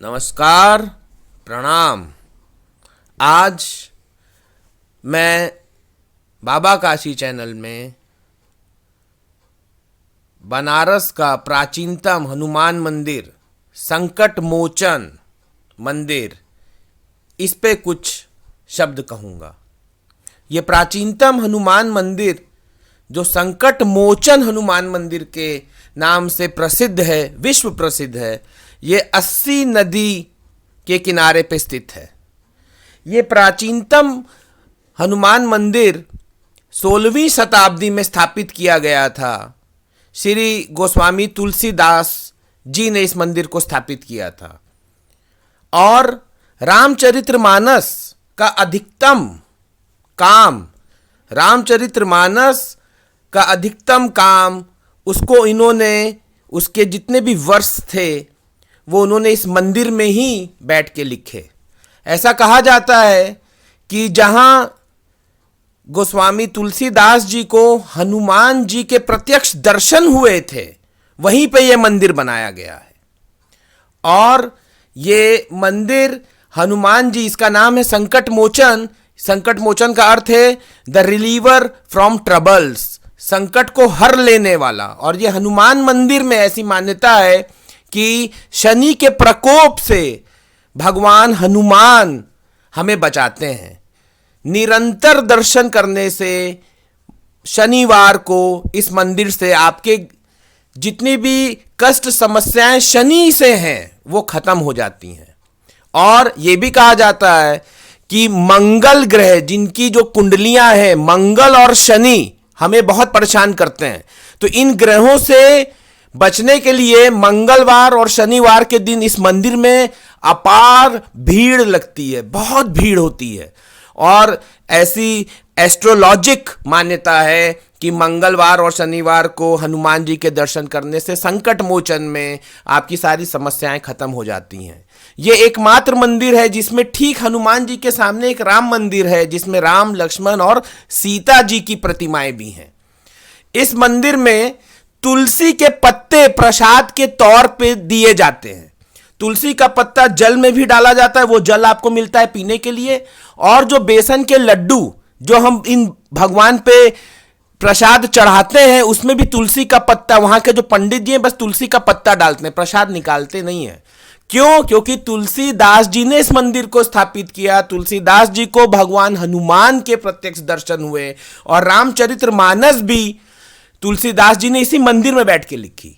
नमस्कार, प्रणाम। आज मैं बाबा काशी चैनल में बनारस का प्राचीनतम हनुमान मंदिर, संकट मोचन मंदिर, इस पे कुछ शब्द कहूँगा। ये प्राचीनतम हनुमान मंदिर जो संकट मोचन हनुमान मंदिर के नाम से प्रसिद्ध है, विश्व प्रसिद्ध है, ये 80 नदी के किनारे पे स्थित है। ये प्राचीनतम हनुमान मंदिर 16वीं शताब्दी में स्थापित किया गया था। श्री गोस्वामी तुलसीदास जी ने इस मंदिर को स्थापित किया था और रामचरितमानस का अधिकतम काम उसको इन्होंने, उसके जितने भी वर्ष थे वो उन्होंने इस मंदिर में ही बैठ के लिखे। ऐसा कहा जाता है कि जहां गोस्वामी तुलसीदास जी को हनुमान जी के प्रत्यक्ष दर्शन हुए थे, वहीं पे ये मंदिर बनाया गया है। और ये मंदिर हनुमान जी, इसका नाम है संकट मोचन। संकट मोचन का अर्थ है द रिलीवर फ्रॉम ट्रबल्स, संकट को हर लेने वाला। और ये हनुमान मंदिर में ऐसी मान्यता है कि शनि के प्रकोप से भगवान हनुमान हमें बचाते हैं। निरंतर दर्शन करने से शनिवार को इस मंदिर से आपके जितनी भी कष्ट समस्याएं शनि से हैं वो खत्म हो जाती हैं। और ये भी कहा जाता है कि मंगल ग्रह, जिनकी जो कुंडलियां हैं, मंगल और शनि हमें बहुत परेशान करते हैं, तो इन ग्रहों से बचने के लिए मंगलवार और शनिवार के दिन इस मंदिर में अपार भीड़ लगती है, बहुत भीड़ होती है। और ऐसी एस्ट्रोलॉजिक मान्यता है कि मंगलवार और शनिवार को हनुमान जी के दर्शन करने से संकट मोचन में आपकी सारी समस्याएं खत्म हो जाती हैं। ये एकमात्र मंदिर है जिसमें ठीक हनुमान जी के सामने एक राम मंदिर है, जिसमें राम, लक्ष्मण और सीता जी की प्रतिमाएं भी हैं। इस मंदिर में तुलसी के पत्ते प्रसाद के तौर पे दिए जाते हैं। तुलसी का पत्ता जल में भी डाला जाता है, वो जल आपको मिलता है पीने के लिए। और जो बेसन के लड्डू जो हम इन भगवान पे प्रसाद चढ़ाते हैं, उसमें भी तुलसी का पत्ता, वहां के जो पंडित जी हैं बस तुलसी का पत्ता डालते हैं, प्रसाद निकालते नहीं है। क्यों? क्योंकि तुलसीदास जी ने इस मंदिर को स्थापित किया। तुलसीदास जी को भगवान हनुमान के प्रत्यक्ष दर्शन हुए और रामचरितमानस भी तुलसीदास जी ने इसी मंदिर में बैठ के लिखी।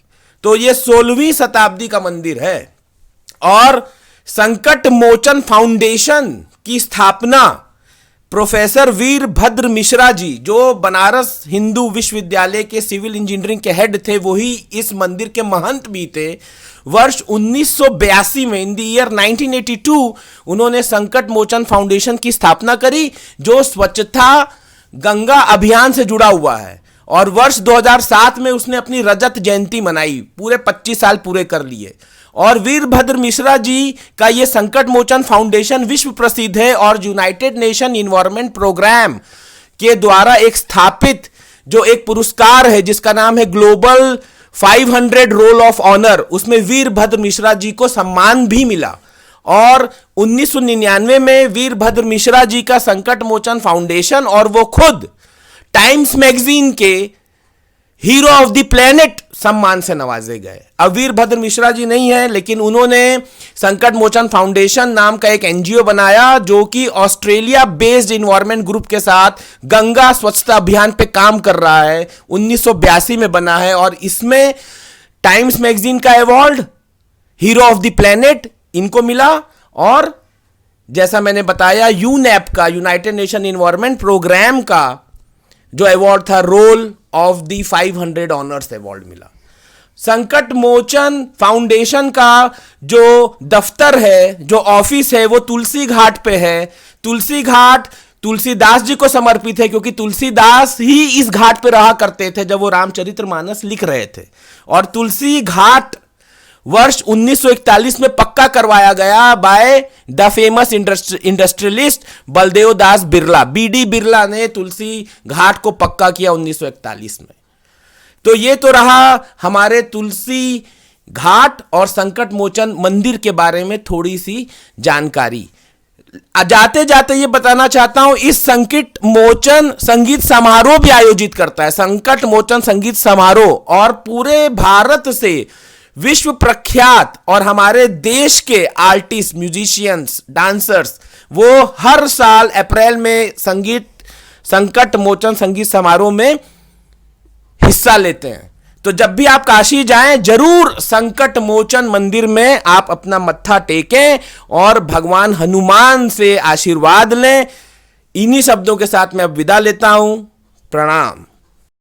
तो ये 16वीं शताब्दी का मंदिर है। और संकट मोचन फाउंडेशन की स्थापना प्रोफेसर वीरभद्र मिश्रा जी, जो बनारस हिंदू विश्वविद्यालय के सिविल इंजीनियरिंग के हेड थे, वही इस मंदिर के महंत भी थे। वर्ष 1982 में, इन द ईयर 1982, उन्होंने संकट मोचन फाउंडेशन की स्थापना करी, जो स्वच्छता गंगा अभियान से जुड़ा हुआ है। और वर्ष 2007 में उसने अपनी रजत जयंती मनाई, पूरे 25 साल पूरे कर लिए। और वीरभद्र मिश्रा जी का यह संकट मोचन फाउंडेशन विश्व प्रसिद्ध है और यूनाइटेड नेशन इन्वायरमेंट प्रोग्राम के द्वारा एक स्थापित जो एक पुरस्कार है जिसका नाम है ग्लोबल 500 रोल ऑफ ऑनर, उसमें वीरभद्र मिश्रा जी को सम्मान भी मिला। और 1999 में वीरभद्र मिश्रा जी का संकट मोचन फाउंडेशन और वो खुद टाइम्स मैगजीन के हीरो ऑफ द प्लेनेट सम्मान से नवाजे गए। अब वीरभद्र मिश्रा जी नहीं है, लेकिन उन्होंने संकट मोचन फाउंडेशन नाम का एक एनजीओ बनाया जो कि ऑस्ट्रेलिया बेस्ड इन्वायरमेंट ग्रुप के साथ गंगा स्वच्छता अभियान पे काम कर रहा है। 1982 में बना है और इसमें टाइम्स मैगजीन का award, hero of the planet इनको मिला। और जैसा मैंने बताया, यूनेप का, यूनाइटेड नेशन इन्वायरमेंट प्रोग्राम का जो अवार्ड था, roll of the 500 honours award मिला। संकट मोचन फाउंडेशन का जो दफ्तर है, जो ऑफिस है, वो तुलसी घाट पे है। तुलसी घाट तुलसीदास जी को समर्पित है, क्योंकि तुलसीदास ही इस घाट पे रहा करते थे जब वो रामचरितमानस लिख रहे थे। और तुलसी घाट वर्ष 1941 में पक्का करवाया गया by the famous industrialist Baldev Das Birla. BD Birla ने तुलसी घाट को पक्का किया 1941 में। तो ये तो रहा हमारे तुलसी घाट और संकट मोचन मंदिर के बारे में थोड़ी सी जानकारी। जाते जाते ये बताना चाहता हूं, इस संकट मोचन संगीत समारोह भी आयोजित करता है, संकट मोचन संगीत समारोह, और पूरे भारत से विश्व प्रख्यात और हमारे देश के आर्टिस्ट, म्यूजिशियंस, डांसर्स वो हर साल अप्रैल में संकट मोचन संगीत समारोह में हिस्सा लेते हैं। तो जब भी आप काशी जाएं, जरूर संकट मोचन मंदिर में आप अपना मत्था टेकें और भगवान हनुमान से आशीर्वाद लें। इन्हीं शब्दों के साथ मैं अब विदा लेता हूं। प्रणाम।